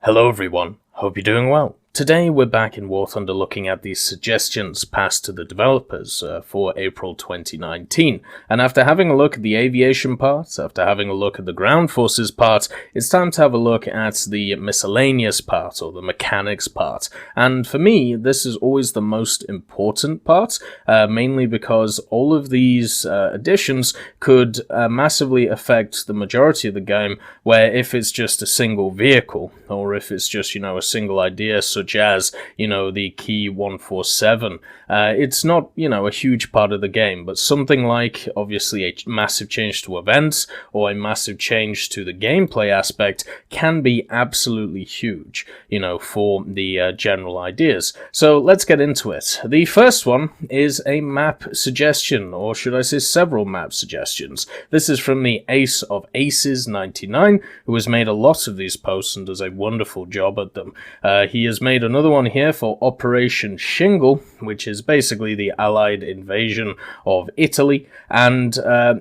Hello everyone, hope you're doing well. Today we're back in War Thunder looking at the suggestions passed to the developers for April 2019. And after having a look at the aviation part, after having a look at the ground forces part, it's time to have a look at the miscellaneous part, or the mechanics part. And for me, this is always the most important part, mainly because all of these additions could massively affect the majority of the game, where if it's just a single vehicle, or if it's just, a single idea, such as, the key 147. It's not, a huge part of the game, but something like, obviously, a massive change to events or a massive change to the gameplay aspect can be absolutely huge, for the general ideas. So let's get into it. The first one is a map suggestion, or should I say several map suggestions. This is from the Ace of Aces 99, who has made a lot of these posts and does a wonderful job at them. He has made another one here for Operation Shingle, which is basically the Allied invasion of Italy, and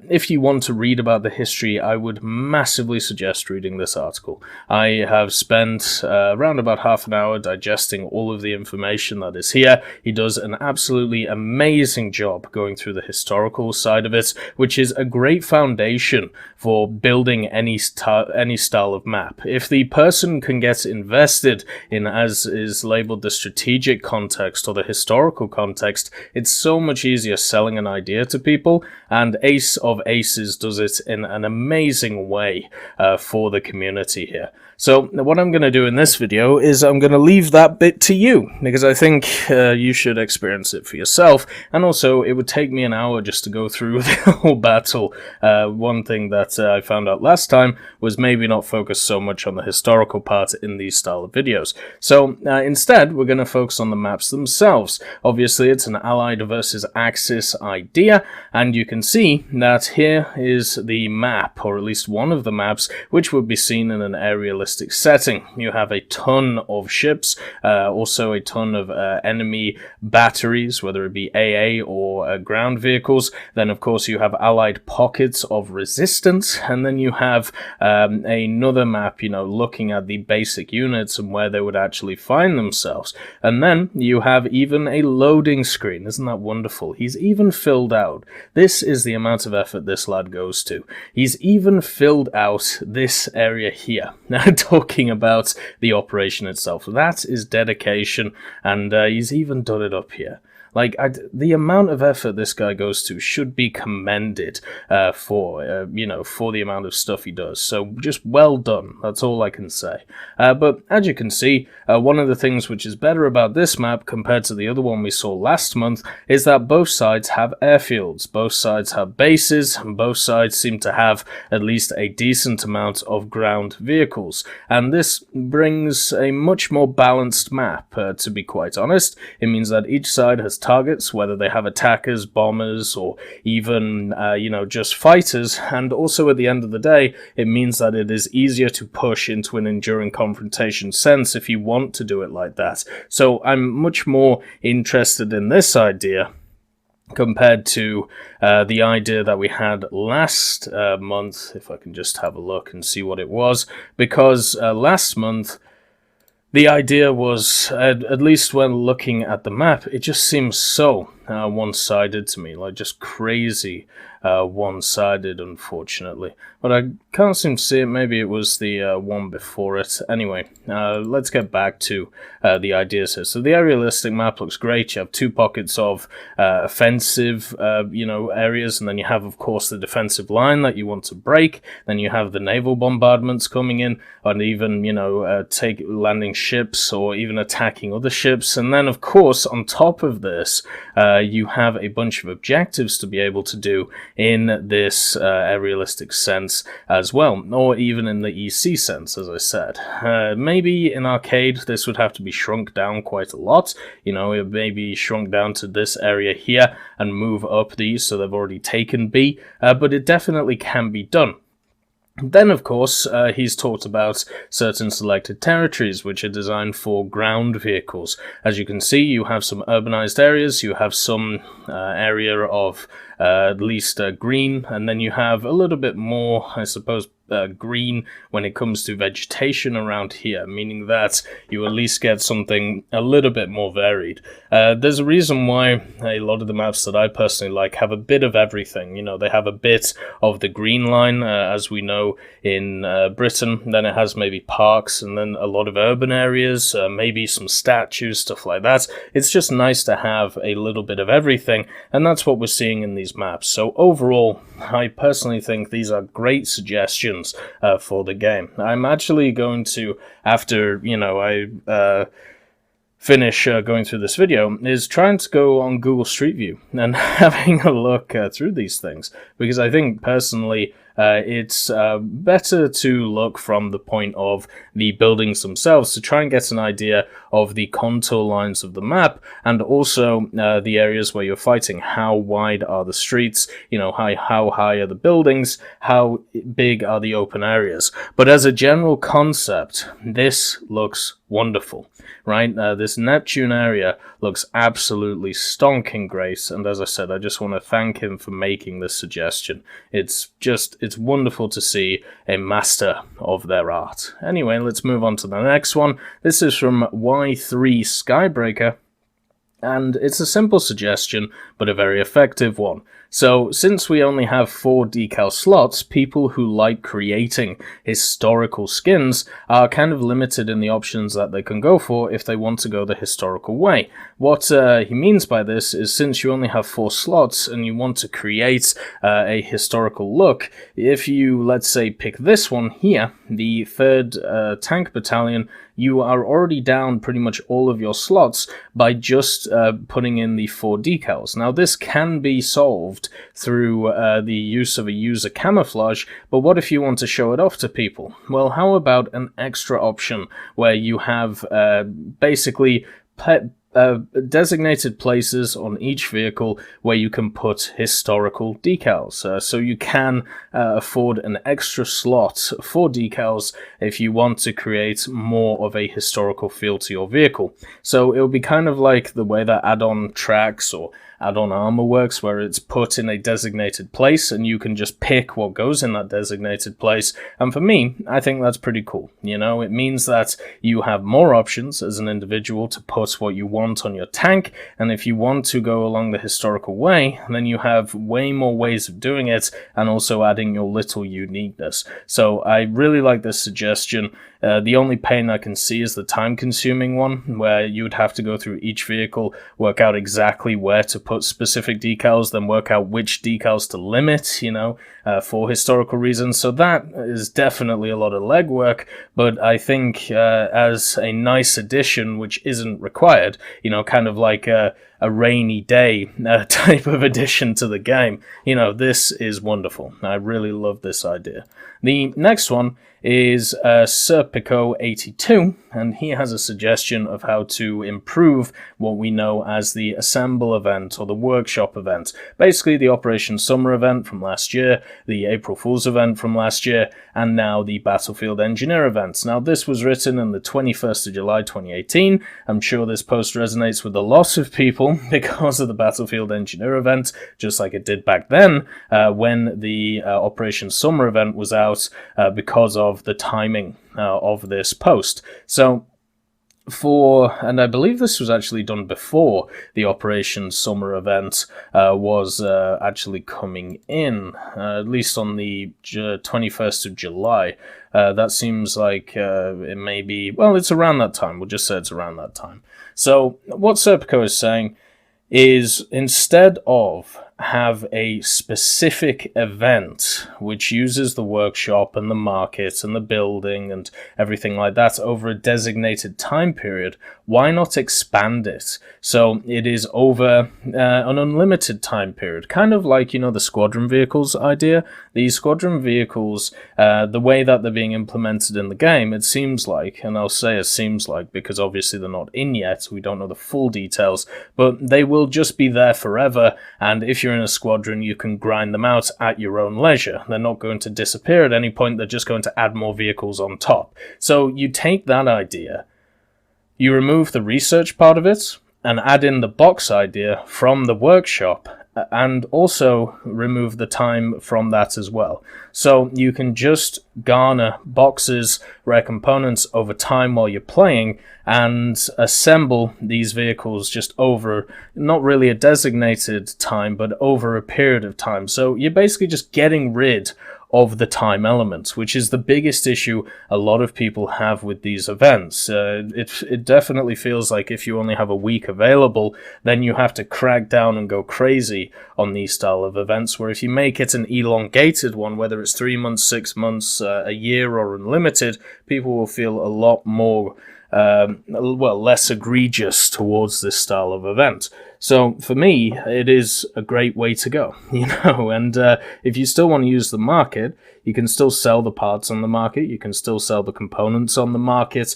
if you want to read about the history, I would massively suggest reading this article. I have spent around about half an hour digesting all of the information that is here. He does an absolutely amazing job going through the historical side of it, which is a great foundation for building any style of map. If the person can get invested in, as is labeled, the strategic context or the historical context, it's so much easier selling an idea to people, and Ace of Aces does it in an amazing way for the community here. So what I'm going to do in this video is I'm going to leave that bit to you, because I think you should experience it for yourself, and also it would take me an hour just to go through the whole battle. One thing that I found out last time was maybe not focus so much on the historical part in these style of videos. So instead, we're going to focus on the maps themselves. Obviously, it's an Allied versus Axis idea, and you can see that here is the map, or at least one of the maps, which would be seen in an aerialistic setting. You have a ton of ships, also a ton of enemy batteries, whether it be AA or ground vehicles. Then, of course, you have Allied pockets of resistance, and then you have another map, looking at the basic units and where they would actually find themselves. And then you have even a loading screen. Isn't that wonderful? He's even filled out. This is the amount of effort this lad goes to. He's even filled out this area here. Now, talking about the operation itself, that is dedication, and he's even done it up here. Like, the amount of effort this guy goes to should be commended for the amount of stuff he does. So just well done. That's all I can say. But as you can see, one of the things which is better about this map compared to the other one we saw last month is that both sides have airfields, both sides have bases, and both sides seem to have at least a decent amount of ground vehicles. And this brings a much more balanced map, to be quite honest. It means that each side has targets, whether they have attackers, bombers, or even, just fighters, and also at the end of the day, it means that it is easier to push into an enduring confrontation sense if you want to do it like that. So I'm much more interested in this idea compared to the idea that we had last month, if I can just have a look and see what it was, because last month, the idea was, at least when looking at the map, it just seems so one-sided to me, like just crazy one-sided, unfortunately. But I can't seem to see it. Maybe it was the one before it. Anyway, let's get back to the ideas here. So the aerialistic map looks great. You have two pockets of offensive, areas, and then you have, of course, the defensive line that you want to break. Then you have the naval bombardments coming in, and even, landing ships or even attacking other ships. And then, of course, on top of this, you have a bunch of objectives to be able to do in this aerialistic sense as well, or even in the EC sense, as I said. Maybe in arcade this would have to be shrunk down quite a lot. It may be shrunk down to this area here and move up these so they've already taken B, but it definitely can be done. Then, of course, he's talked about certain selected territories which are designed for ground vehicles. As you can see, you have some urbanized areas, you have some area of at least green, and then you have a little bit more, I suppose, green when it comes to vegetation around here, meaning that you at least get something a little bit more varied. There's a reason why a lot of the maps that I personally like have a bit of everything. You know, they have a bit of the green line, as we know in Britain, then it has maybe parks, and then a lot of urban areas, maybe some statues, stuff like that. It's just nice to have a little bit of everything, and that's what we're seeing in these maps. So overall, I personally think these are great suggestions for the game. I'm actually going to, after, you know, I finish going through this video, is trying to go on Google Street View and having a look through these things, because I think personally it's better to look from the point of the buildings themselves to try and get an idea of the contour lines of the map, and also the areas where you're fighting. How wide are the streets? You know, how high are the buildings? How big are the open areas? But as a general concept, this looks wonderful, right? This Neptune area looks absolutely stonking great, and as I said, I just want to thank him for making this suggestion. It's wonderful to see a master of their art. Anyway, let's move on to the next one. This is from Y3 Skybreaker, and it's a simple suggestion, but a very effective one. So, since we only have 4 decal slots, people who like creating historical skins are kind of limited in the options that they can go for if they want to go the historical way. What he means by this is, since you only have 4 slots and you want to create a historical look, if you, let's say, pick this one here, the 3rd Tank Battalion, you are already down pretty much all of your slots by just putting in the 4 decals. Now, this can be solved through the use of a user camouflage, but what if you want to show it off to people? Well, how about an extra option where you have basically designated places on each vehicle where you can put historical decals. So you can afford an extra slot for decals if you want to create more of a historical feel to your vehicle. So it'll be kind of like the way that add-on tracks or add-on armor works, where it's put in a designated place and you can just pick what goes in that designated place. And for me, I think that's pretty cool. You know, it means that you have more options as an individual to put what you want on your tank, and if you want to go along the historical way, then you have way more ways of doing it, and also adding your little uniqueness. So I really like this suggestion. The only pain I can see is the time-consuming one, where you would have to go through each vehicle, work out exactly where to put specific decals, then work out which decals to limit, you know, for historical reasons. So that is definitely a lot of legwork, but I think as a nice addition, which isn't required, you know, kind of like a rainy day type of addition to the game, you know, this is wonderful. I really love this idea. The next one is Serpico82, and he has a suggestion of how to improve what we know as the Assemble event or the Workshop event. Basically the Operation Summer event from last year, the April Fool's event from last year, and now the Battlefield Engineer events. Now, this was written on the 21st of July 2018. I'm sure this post resonates with a lot of people because of the Battlefield Engineer event, just like it did back then when the Operation Summer event was out, because of the timing of this post. So and I believe this was actually done before the Operation Summer event was actually coming in, at least on the 21st of July. That seems like it may be, well, it's around that time. We'll just say it's around that time. So what Serpico is saying is, instead of have a specific event which uses the workshop and the market and the building and everything like that over a designated time period, why not expand it so it is over an unlimited time period? Kind of like, you know, the squadron vehicles idea. These squadron vehicles, the way that they're being implemented in the game, it seems like, and I'll say it seems like because obviously they're not in yet, we don't know the full details, but they will just be there forever, and if you're in a squadron, you can grind them out at your own leisure. They're not going to disappear at any point, they're just going to add more vehicles on top. So you take that idea, you remove the research part of it, and add in the box idea from the workshop, and also remove the time from that as well. So you can just garner boxes, rare components over time while you're playing, and assemble these vehicles just over, not really a designated time, but over a period of time. So you're basically just getting rid of the time element, which is the biggest issue a lot of people have with these events. It definitely feels like if you only have a week available, then you have to crack down and go crazy on these style of events, where if you make it an elongated one, whether it's 3 months, 6 months, a year, or unlimited, people will feel a lot more less egregious towards this style of event. So for me, it is a great way to go, and if you still want to use the market, you can still sell the parts on the market, you can still sell the components on the market.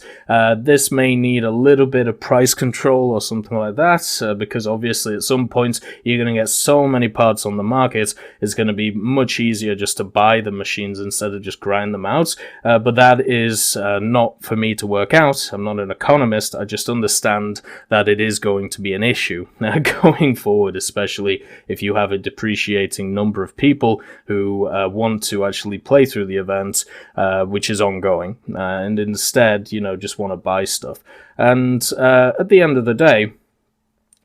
This may need a little bit of price control or something like that, because obviously at some point you're going to get so many parts on the market, it's going to be much easier just to buy the machines instead of just grind them out. But that is not for me to work out. I'm not an economist, I just understand that it is going to be an issue going forward, especially if you have a depreciating number of people who want to actually play through the event, which is ongoing, and instead, just want to buy stuff. And at the end of the day,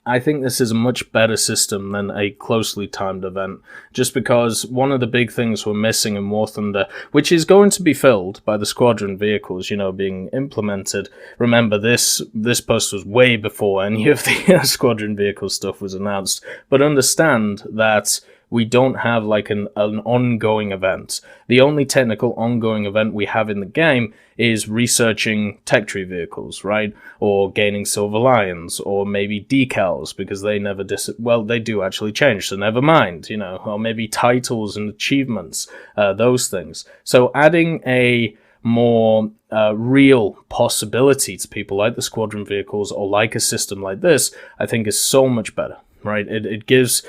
I think this is a much better system than a closely timed event, just because one of the big things we're missing in War Thunder, which is going to be filled by the squadron vehicles, being implemented. Remember, this post was way before any of the squadron vehicle stuff was announced, but understand that we don't have like an ongoing event. The only technical ongoing event we have in the game is researching tech tree vehicles, right? Or gaining silver lions, or maybe decals, because they never they do actually change, so never mind, or maybe titles and achievements, those things. So adding a more real possibility to people like the squadron vehicles, or like a system like this, I think is so much better. Right, it gives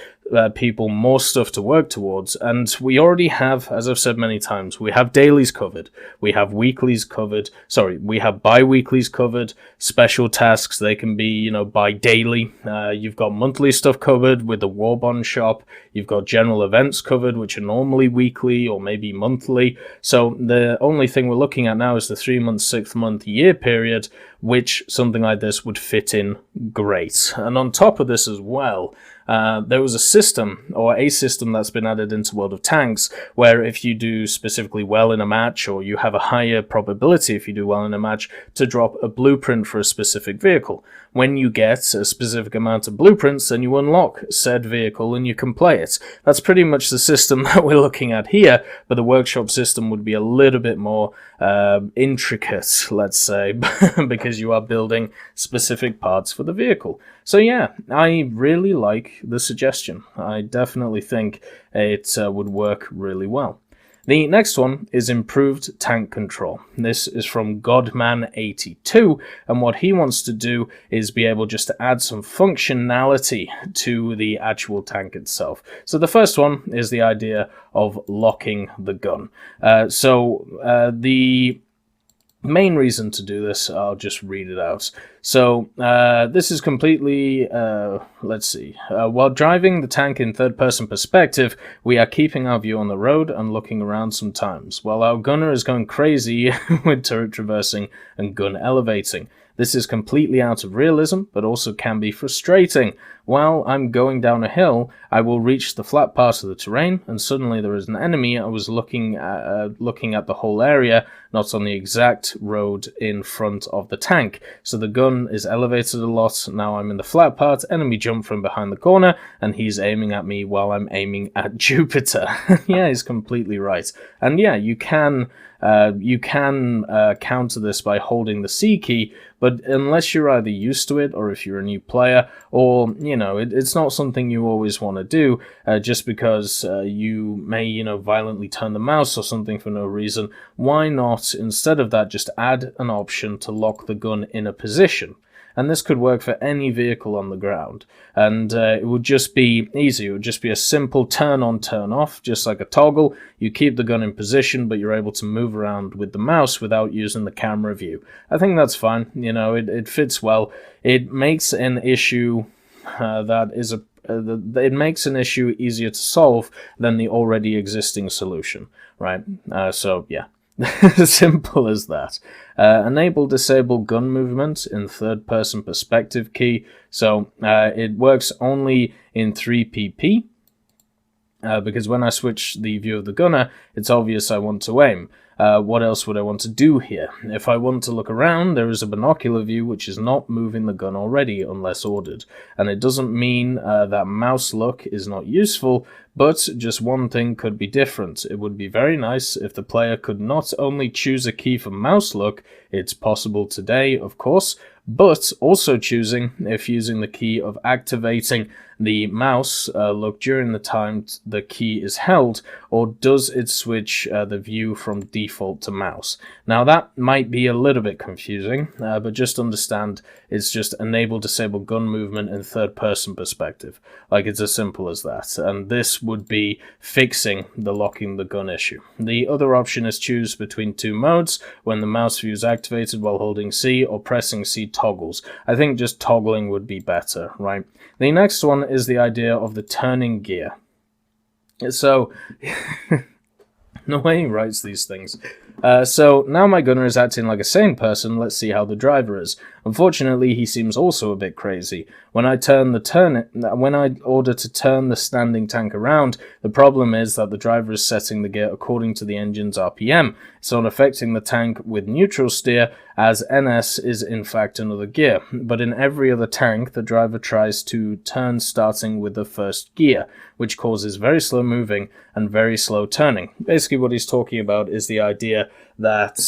people more stuff to work towards, and we already have, as I've said many times, we have dailies covered, we have weeklies covered, we have bi-weeklies covered, special tasks, they can be, bi-daily, you've got monthly stuff covered with the War Bond shop, you've got general events covered, which are normally weekly or maybe monthly, so the only thing we're looking at now is the 3 month, 6 month, year period, which something like this would fit in great. And on top of this as well, there was a system that's been added into World of Tanks, where if you do specifically well in a match, or you have a higher probability if you do well in a match, to drop a blueprint for a specific vehicle. When you get a specific amount of blueprints, then you unlock said vehicle and you can play it. That's pretty much the system that we're looking at here, but the workshop system would be a little bit more intricate, let's say, because you are building specific parts for the vehicle. So yeah, I really like the suggestion. I definitely think it would work really well. The next one is improved tank control. This is from Godman82, and what he wants to do is be able just to add some functionality to the actual tank itself. So the first one is the idea of locking the gun. The main reason to do this, I'll just read it out. So this is completely, while driving the tank in third-person perspective, we are keeping our view on the road and looking around sometimes, while our gunner is going crazy with turret traversing and gun elevating. This is completely out of realism, but also can be frustrating. While I'm going down a hill, I will reach the flat part of the terrain, and suddenly there is an enemy. I was looking at the whole area, not on the exact road in front of the tank. So the gun is elevated a lot. Now I'm in the flat part, enemy jumped from behind the corner, and he's aiming at me while I'm aiming at Jupiter. Yeah, he's completely right. And yeah, you can counter this by holding the C key, but unless you're either used to it, or if you're a new player, or it's not something you always want to do, just because you may violently turn the mouse or something for no reason. Why not, instead of that, just add an option to lock the gun in a position? And this could work for any vehicle on the ground. And it would just be easy. It would just be a simple turn on, turn off, just like a toggle. You keep the gun in position, but you're able to move around with the mouse without using the camera view. I think that's fine. It fits well. It makes an issue that is it makes an issue easier to solve than the already existing solution, right? So yeah. Simple as that. Enable disable gun movement in third person perspective key. So it works only in 3pp. Because when I switch the view of the gunner, it's obvious I want to aim. What else would I want to do here? If I want to look around, there is a binocular view which is not moving the gun already unless ordered. And it doesn't mean that mouse look is not useful, but just one thing could be different. It would be very nice if the player could not only choose a key for mouse look, it's possible today, of course, but also choosing if using the key of activating the mouse look during the time the key is held, or does it switch the view from default to mouse? Now that might be a little bit confusing, but just understand it's just enable disable gun movement in third person perspective. Like, it's as simple as that, and this would be fixing the locking the gun issue. The other option is choose between two modes when the mouse view is activated while holding C or pressing C toggles. I think just toggling would be better, right? The next one is the idea of the turning gear. So, the way he writes these things. So now my gunner is acting like a sane person. Let's see how the driver is. Unfortunately, he seems also a bit crazy. When I order to turn the standing tank around, the problem is that the driver is setting the gear according to the engine's RPM. It's not affecting the tank with neutral steer, as NS is in fact another gear. But in every other tank, the driver tries to turn starting with the first gear, which causes very slow moving and very slow turning. Basically what he's talking about is the idea that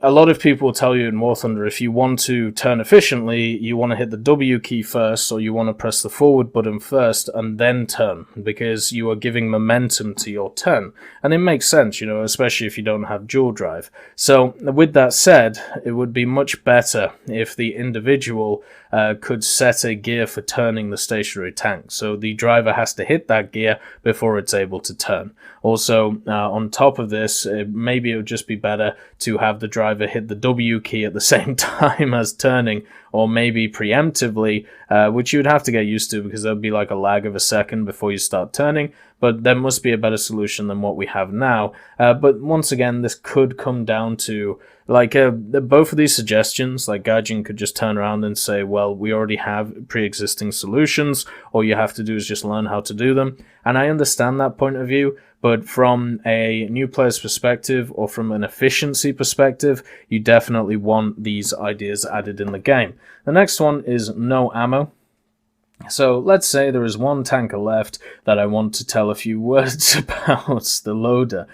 a lot of people will tell you in War Thunder, if you want to turn efficiently, you want to hit the W key first, or you want to press the forward button first and then turn, because you are giving momentum to your turn. And it makes sense, you know, especially if you don't have dual drive. So with that said, it would be much better if the individual could set a gear for turning the stationary tank. So the driver has to hit that gear before it's able to turn. Also, on top of this, maybe it would just be better to have the driver hit the W key at the same time as turning, or maybe preemptively, which you would have to get used to because there would be like a lag of a second before you start turning. But there must be a better solution than what we have now. But once again, this could come down to, like, both of these suggestions. Like, Gaijin could just turn around and say, well, we already have pre-existing solutions, all you have to do is just learn how to do them. And I understand that point of view, but from a new player's perspective or from an efficiency perspective, you definitely want these ideas added in the game. The next one is no ammo. So let's say there is one tanker left that I want to tell a few words about, the loader.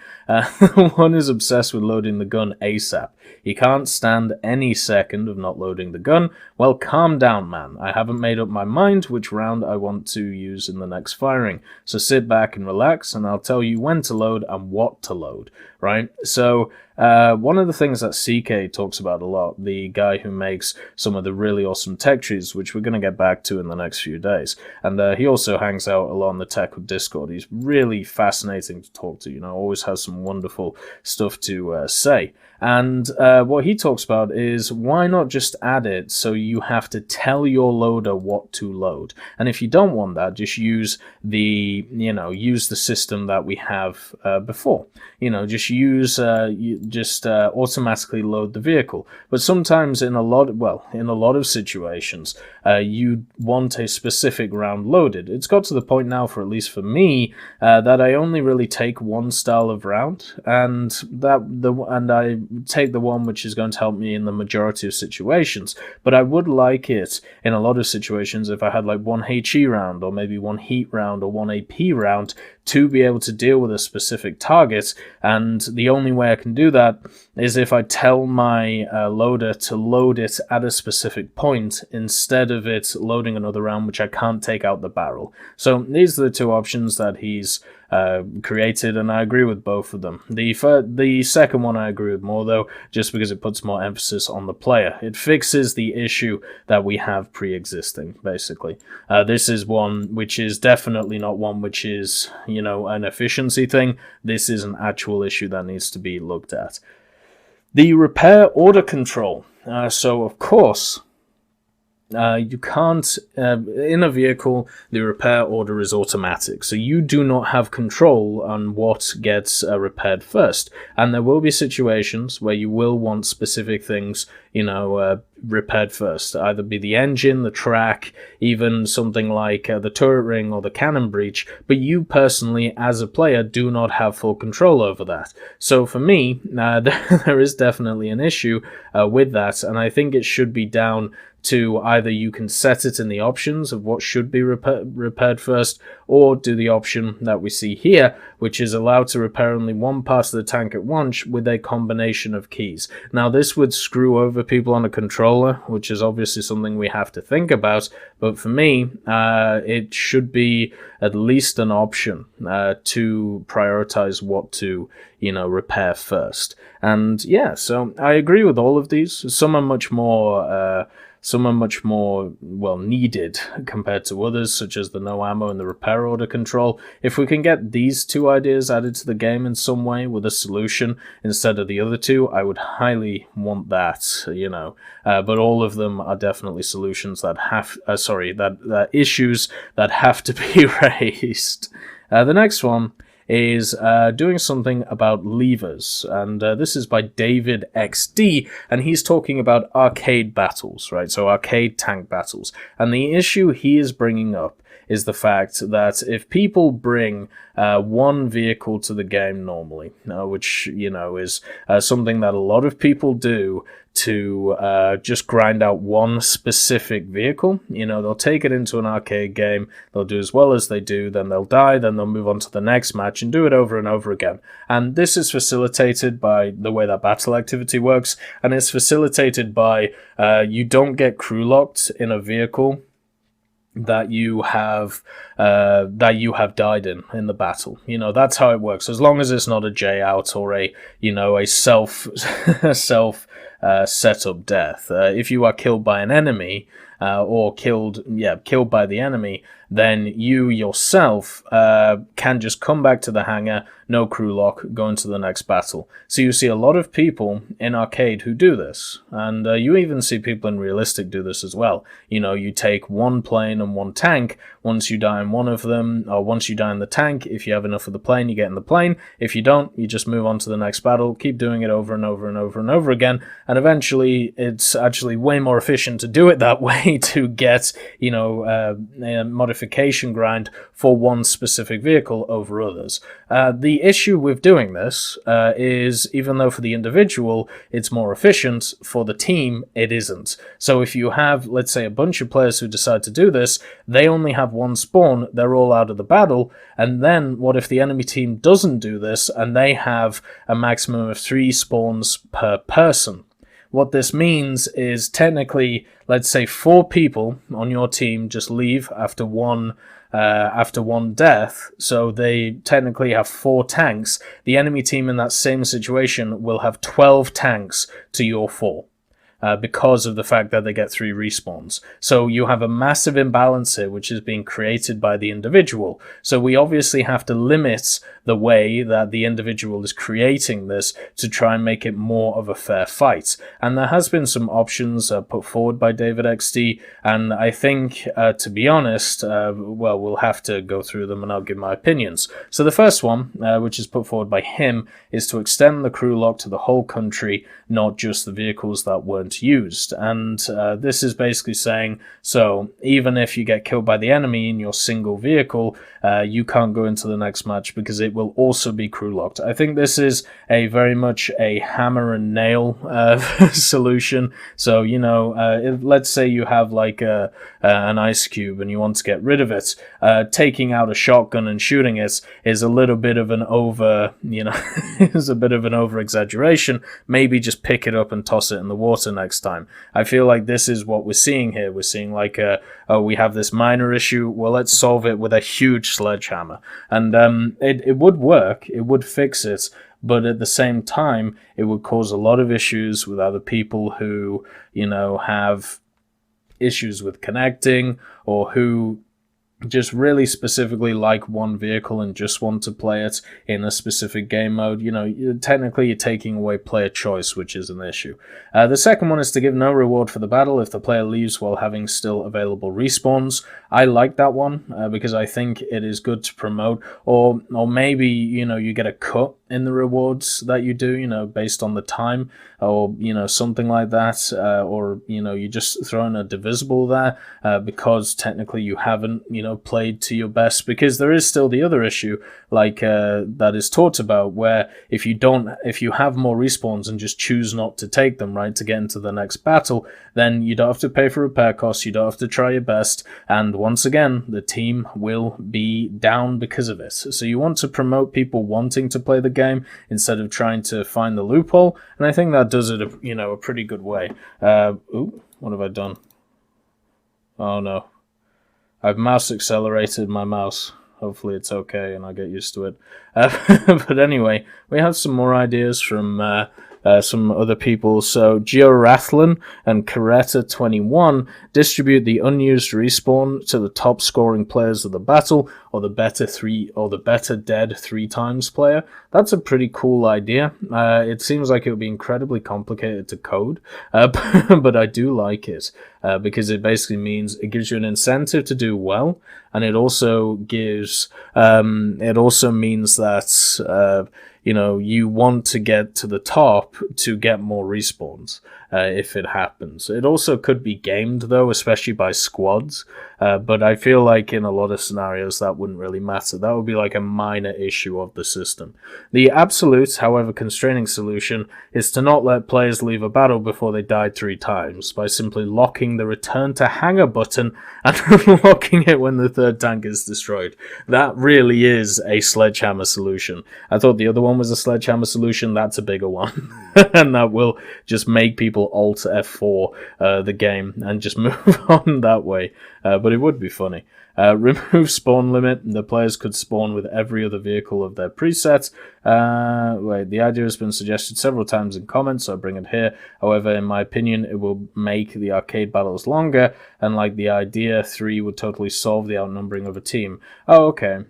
One is obsessed with loading the gun ASAP. He can't stand any second of not loading the gun. Well, calm down, man. I haven't made up my mind which round I want to use in the next firing. So sit back and relax, and I'll tell you when to load and what to load, right? So one of the things that CK talks about a lot, the guy who makes some of the really awesome tech trees, which we're going to get back to in the next few days, and he also hangs out a lot on the Tech with Discord. He's really fascinating to talk to, you know, always has some wonderful stuff to say. And what he talks about is, why not just add it so you have to tell your loader what to load? And if you don't want that, just use the, use the system that we have before. Just use, automatically load the vehicle. But sometimes in a lot of situations, you want a specific round loaded. It's got to the point now, for at least for me, that I only really take one style of round, and I take the one which is going to help me in the majority of situations. But I would like it in a lot of situations if I had like one HE round, or maybe one heat round, or one AP round, to be able to deal with a specific target. And the only way I can do that is if I tell my loader to load it at a specific point, instead of it loading another round which I can't take out the barrel. So these are the two options that he's created, and I agree with both of them. The second one I agree with more, though, just because it puts more emphasis on the player. It fixes the issue that we have pre-existing, basically. This is one which is definitely not one which is, an efficiency thing. This is an actual issue that needs to be looked at. The repair order control. So, of course, you can't, in a vehicle, the repair order is automatic. So you do not have control on what gets repaired first. And there will be situations where you will want specific things, repaired first. Either be the engine, the track, even something like the turret ring or the cannon breach. But you personally, as a player, do not have full control over that. So for me, there is definitely an issue with that. And I think it should be down to either you can set it in the options of what should be repaired first, or do the option that we see here, which is allowed to repair only one part of the tank at once with a combination of keys. Now, this would screw over people on a controller, which is obviously something we have to think about, but for me, it should be at least an option to prioritize what to, repair first. And yeah, so I agree with all of these. Some are much more needed compared to others, such as the no ammo and the repair order control. If we can get these two ideas added to the game in some way with a solution instead of the other two, I would highly want that, but all of them are definitely solutions that issues that have to be raised. The next one is doing something about levers, and this is by David XD, and he's talking about arcade battles, right? So arcade tank battles, and the issue he is bringing up is the fact that if people bring one vehicle to the game normally, which is something that a lot of people do to just grind out one specific vehicle. They'll take it into an arcade game, they'll do as well as they do, then they'll die, then they'll move on to the next match and do it over and over again. And this is facilitated by the way that battle activity works, and it's facilitated by you don't get crew locked in a vehicle that you have died in the battle. That's how it works. As long as it's not a J out or a self setup death. If you are killed by an enemy or killed by the enemy, then you yourself can just come back to the hangar, no crew lock, go into the next battle. So you see a lot of people in arcade who do this, and you even see people in realistic do this as well. You take one plane and one tank. Once you die in one of them, or once you die in the tank, if you have enough of the plane, you get in the plane. If you don't, you just move on to the next battle, keep doing it over and over and over and over again, and eventually it's actually way more efficient to do it that way to get, a modification grind for one specific vehicle over others. The issue with doing this is, even though for the individual it's more efficient, for the team it isn't. So if you have, let's say, a bunch of players who decide to do this, they only have one spawn, they're all out of the battle, and then what if the enemy team doesn't do this and they have a maximum of 3 spawns per person? What this means is technically, let's say 4 people on your team just leave after one death, so they technically have 4 tanks. The enemy team in that same situation will have 12 tanks to your 4. Because of the fact that they get 3 respawns. So you have a massive imbalance here, which is being created by the individual. So we obviously have to limit the way that the individual is creating this to try and make it more of a fair fight. And there has been some options put forward by David XD, and I think, to be honest, we'll have to go through them and I'll give my opinions. So the first one, which is put forward by him, is to extend the crew lock to the whole country, not just the vehicles that weren't used. And this is basically saying, so even if you get killed by the enemy in your single vehicle, you can't go into the next match because it will also be crew locked. I think this is a very much a hammer and nail solution. So let's say you have like an ice cube and you want to get rid of it, taking out a shotgun and shooting it is a little bit of an over is a bit of an over exaggeration. Maybe just pick it up and toss it in the water next time. I feel like this is what we're seeing here. We're seeing like we have this minor issue, well, let's solve it with a huge sledgehammer. And it would work, it would fix it, but at the same time it would cause a lot of issues with other people who have issues with connecting, or who just really specifically like one vehicle and just want to play it in a specific game mode, technically you're taking away player choice, which is an issue. The second one is to give no reward for the battle if the player leaves while having still available respawns. I like that one because I think it is good to promote, or maybe, you get a cut in the rewards that you do, based on the time, or, something like that, or, you just throw in a divisible there because technically you haven't, played to your best, because there is still the other issue, like that is talked about, where if you have more respawns and just choose not to take them, right, to get into the next battle, then you don't have to pay for repair costs, you don't have to try your best, and once again, the team will be down because of it. So you want to promote people wanting to play the game instead of trying to find the loophole, and I think that does it, a pretty good way. Ooh, what have I done? Oh no. I've mouse accelerated my mouse. Hopefully it's okay and I get used to it. But anyway, we have some more ideas from some other people. So Georathlon and Coretta21 distribute the unused respawn to the top scoring players of the battle, or the better dead 3 times player. That's a pretty cool idea. It seems like it would be incredibly complicated to code, but I do like it because it basically means it gives you an incentive to do well, and it also means that you want to get to the top to get more respawns if it happens. It also could be gamed, though, especially by squads, but I feel like in a lot of scenarios that wouldn't really matter. That would be like a minor issue of the system. The absolute, however constraining solution is to not let players leave a battle before they died 3 times, by simply locking the return to hangar button and unlocking it when the 3rd tank is destroyed. That really is a sledgehammer solution. I thought the other one was a sledgehammer solution. That's a bigger one. And that will just make people alt F4 the game and just move on that way. But it would be funny. Remove spawn limit. The players could spawn with every other vehicle of their preset. The idea has been suggested several times in comments, so I bring it here. However, in my opinion, it will make the arcade battles longer, and like the idea 3 would totally solve the outnumbering of a team. Oh, okay.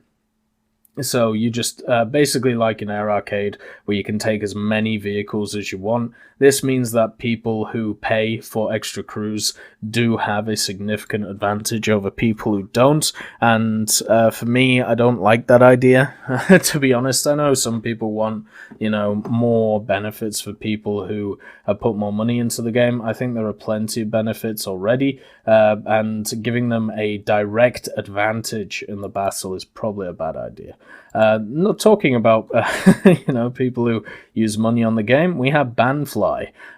So you just basically like an air arcade where you can take as many vehicles as you want. This means that people who pay for extra crews do have a significant advantage over people who don't. And for me, I don't like that idea. To be honest, I know some people want, more benefits for people who have put more money into the game. I think there are plenty of benefits already, and giving them a direct advantage in the battle is probably a bad idea. Not talking about people who use money on the game. We have Banfly,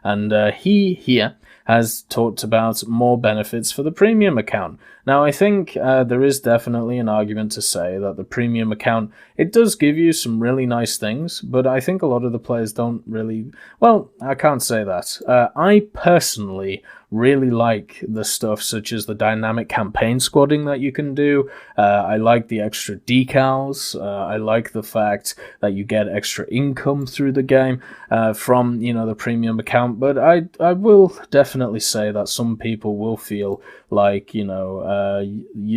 and he here has talked about more benefits for the premium account. Now, I think there is definitely an argument to say that the premium account, it does give you some really nice things, but I think a lot of the players don't really... Well, I can't say that. I personally really like the stuff such as the dynamic campaign squadding that you can do. I like the extra decals. I like the fact that you get extra income through the game from, the premium account. But I will definitely say that some people will feel like, you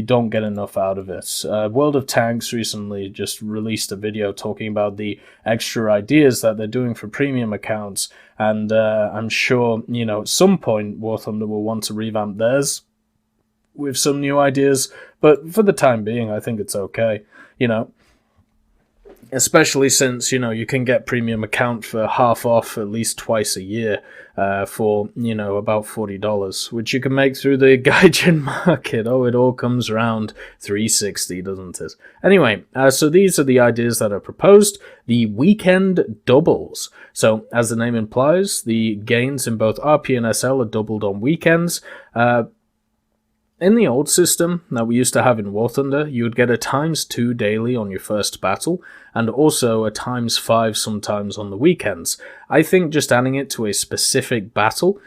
don't get enough out of it. World of Tanks recently just released a video talking about the extra ideas that they're doing for premium accounts, and I'm sure, at some point War Thunder will want to revamp theirs with some new ideas, but for the time being, I think it's okay, especially since, you can get premium account for half off at least twice a year for, about $40, which you can make through the Gaijin market. Oh, it all comes around 360, doesn't it? Anyway, so these are the ideas that are proposed. The weekend doubles. So, as the name implies, the gains in both RP and SL are doubled on weekends. In the old system that we used to have in War Thunder, you would get a ×2 daily on your first battle, and also a ×5 sometimes on the weekends. I think just adding it to a specific battle,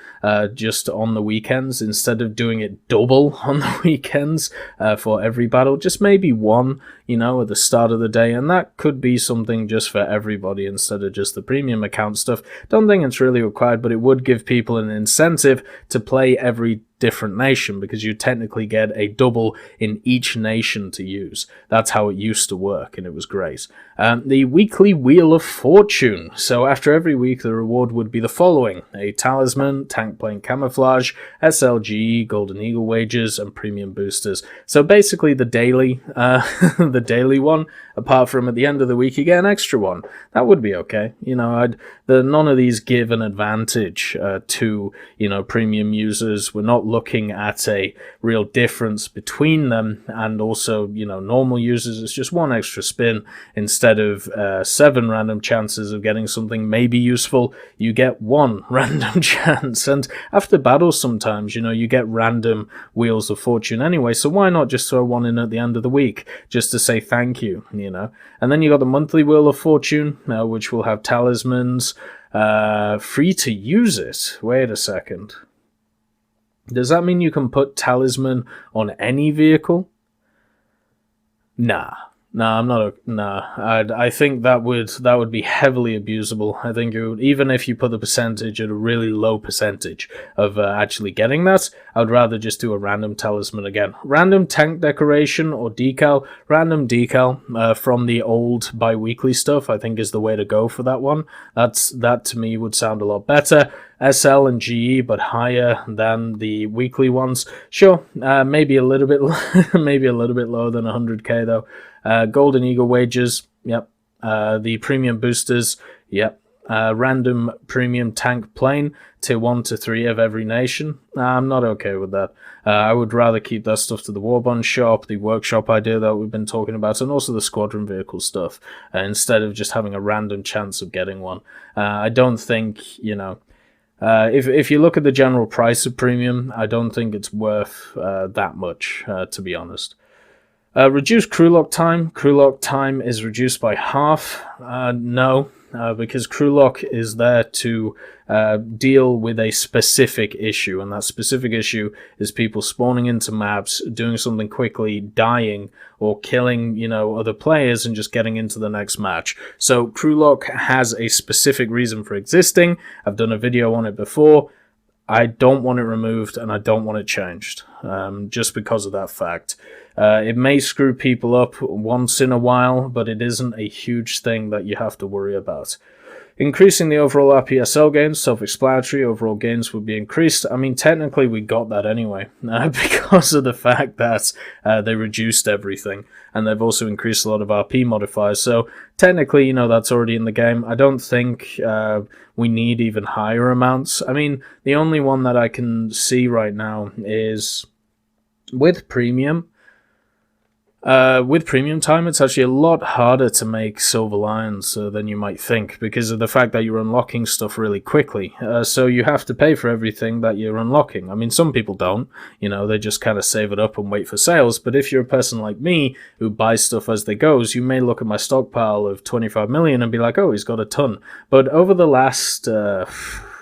just on the weekends, instead of doing it double on the weekends for every battle, just maybe one, at the start of the day, and that could be something just for everybody instead of just the premium account stuff. Don't think it's really required, but it would give people an incentive to play every different nation, because you technically get a double in each nation to use. That's how it used to work, and it was great. The weekly Wheel of Fortune. So after every week, the reward would be the following: a talisman, tank plane camouflage, SLGE, Golden Eagle wages, and premium boosters. So basically the daily, the daily one, apart from at the end of the week, you get an extra one. That would be okay. None of these give an advantage to, premium users. We're not looking at a real difference between them and also, normal users. It's just one extra spin. Instead of 7 random chances of getting something maybe useful, you get 1 random chance. And after battles sometimes, you get random Wheels of Fortune anyway, so why not just throw one in at the end of the week just to say thank you, And then you got the monthly Wheel of Fortune, which will have talismans, free to use it. Wait a second. Does that mean you can put talisman on any vehicle? Nah. I think that would be heavily abusable. I think even if you put the percentage at a really low percentage of actually getting that, I would rather just do a random talisman again. Random tank decoration or decal. Random decal from the old bi-weekly stuff, I think, is the way to go for that one. That to me would sound a lot better. SL and GE, but higher than the weekly ones. Sure, maybe a little bit, maybe a little bit lower than 100k though. Golden Eagle wages, yep. The premium boosters, yep. Random premium tank plane, tier 1 to 3 of every nation. I'm not okay with that. I would rather keep that stuff to the Warbond shop, the workshop idea that we've been talking about, and also the squadron vehicle stuff, instead of just having a random chance of getting one. I don't think, if you look at the general price of premium, I don't think it's worth that much, to be honest. Reduced crew lock time. Crew lock time is reduced by half. No, because crew lock is there to deal with a specific issue, and that specific issue is people spawning into maps, doing something quickly, dying, or killing, other players and just getting into the next match. So crew lock has a specific reason for existing. I've done a video on it before. I don't want it removed, and I don't want it changed, just because of that fact. It may screw people up once in a while, but it isn't a huge thing that you have to worry about. Increasing the overall RPSL gains, self-explanatory, overall gains would be increased. I mean, technically we got that anyway, because of the fact that they reduced everything, and they've also increased a lot of RP modifiers, so technically, that's already in the game. I don't think we need even higher amounts. I mean, the only one that I can see right now is with premium. With premium time, it's actually a lot harder to make silver lions than you might think, because of the fact that you're unlocking stuff really quickly. So you have to pay for everything that you're unlocking. I mean, some people don't, they just kind of save it up and wait for sales. But if you're a person like me who buys stuff as they goes, you may look at my stockpile of 25 million and be like, oh, he's got a ton. But over the last,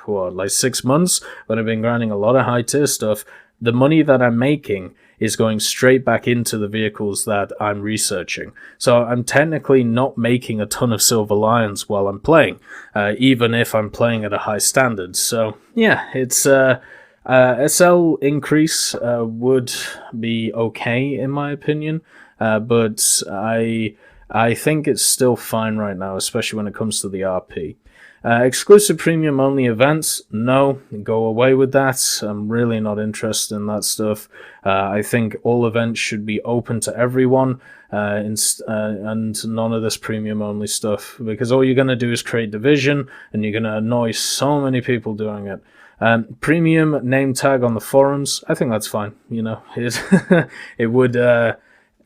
like 6 months, when I've been grinding a lot of high tier stuff, the money that I'm making is going straight back into the vehicles that I'm researching. So I'm technically not making a ton of silver lions while I'm playing, even if I'm playing at a high standard. So yeah, it's SL increase would be okay in my opinion, but I think it's still fine right now, especially when it comes to the RP. Exclusive premium only events, no, go away with that. I'm really not interested in that stuff. I think all events should be open to everyone, and none of this premium only stuff, because all you're going to do is create division, and you're going to annoy so many people doing it. Premium name tag on the forums, I think that's fine. It would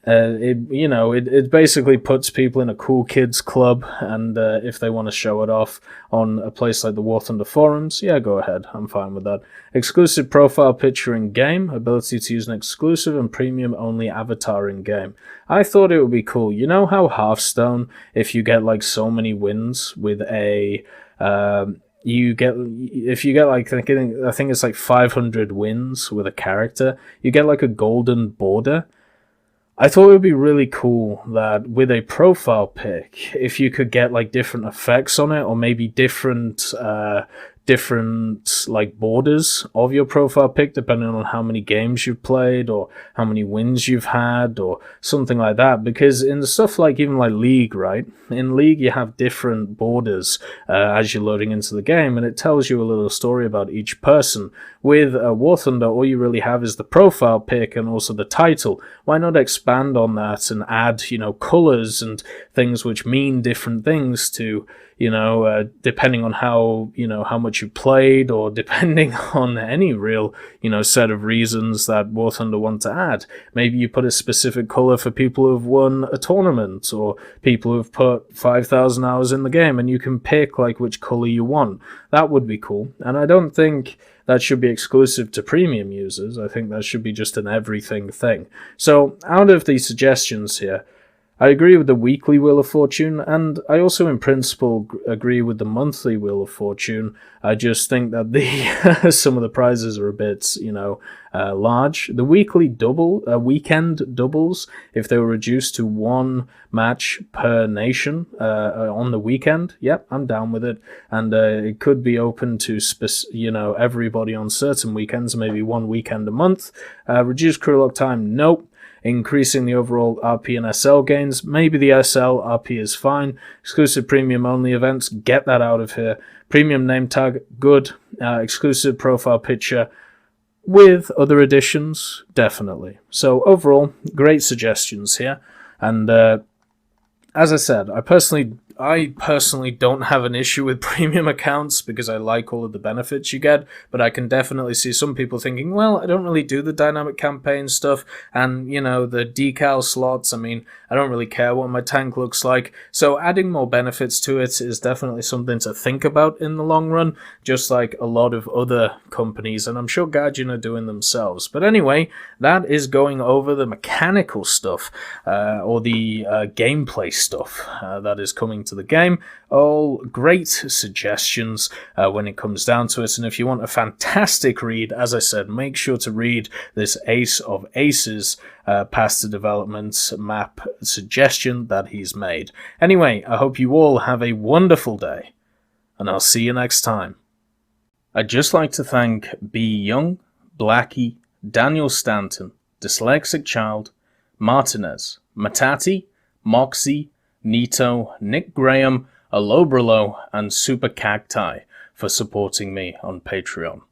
it basically puts people in a cool kids club, and if they want to show it off on a place like the War Thunder forums, yeah, go ahead. I'm fine with that. Exclusive profile picture in game, ability to use an exclusive and premium only avatar in game. I thought it would be cool. You know how Hearthstone, if you get like so many wins with a if you get like I think it's like 500 wins with a character, you get like a golden border. I thought it would be really cool that with a profile pic, if you could get like different effects on it, or maybe different like borders of your profile pic depending on how many games you've played or how many wins you've had or something like that. Because in the stuff like even like League, right? In League you have different borders as you're loading into the game, and it tells you a little story about each person. With War Thunder, all you really have is the profile pic and also the title. Why not expand on that and add, colors and things which mean different things to, depending on how much you played, or depending on any real, set of reasons that War Thunder want to add. Maybe you put a specific color for people who've won a tournament, or people who've put 5,000 hours in the game, and you can pick like which color you want. That would be cool. And I don't think that should be exclusive to premium users. I think that should be just an everything thing. So out of these suggestions here, I agree with the weekly Wheel of Fortune, and I also in principle agree with the monthly Wheel of Fortune. I just think that the some of the prizes are a bit, large. The weekend doubles, if they were reduced to one match per nation on the weekend, yep, I'm down with it. And it could be open to everybody on certain weekends, maybe one weekend a month. Reduced crew lock time, nope. Increasing the overall RP and SL gains. Maybe the SL RP is fine. Exclusive premium only events, get that out of here. Premium name tag, good. Exclusive profile picture with other additions, definitely. So overall, great suggestions here. And as I said, I personally don't have an issue with premium accounts because I like all of the benefits you get, but I can definitely see some people thinking, well, I don't really do the dynamic campaign stuff, and, the decal slots, I don't really care what my tank looks like, so adding more benefits to it is definitely something to think about in the long run, just like a lot of other companies, and I'm sure Guardian are doing themselves. But anyway, that is going over the mechanical stuff, or the gameplay stuff that is coming to the game. All great suggestions when it comes down to it, and if you want a fantastic read, as I said, make sure to read this Ace of Aces past the development map suggestion that he's made. Anyway, I hope you all have a wonderful day, and I'll see you next time. I'd just like to thank B. Young, Blackie, Daniel Stanton, Dyslexic Child, Martinez, Matati, Moxie, Nito, Nick Graham, Alobralo, and Super Cacti for supporting me on Patreon.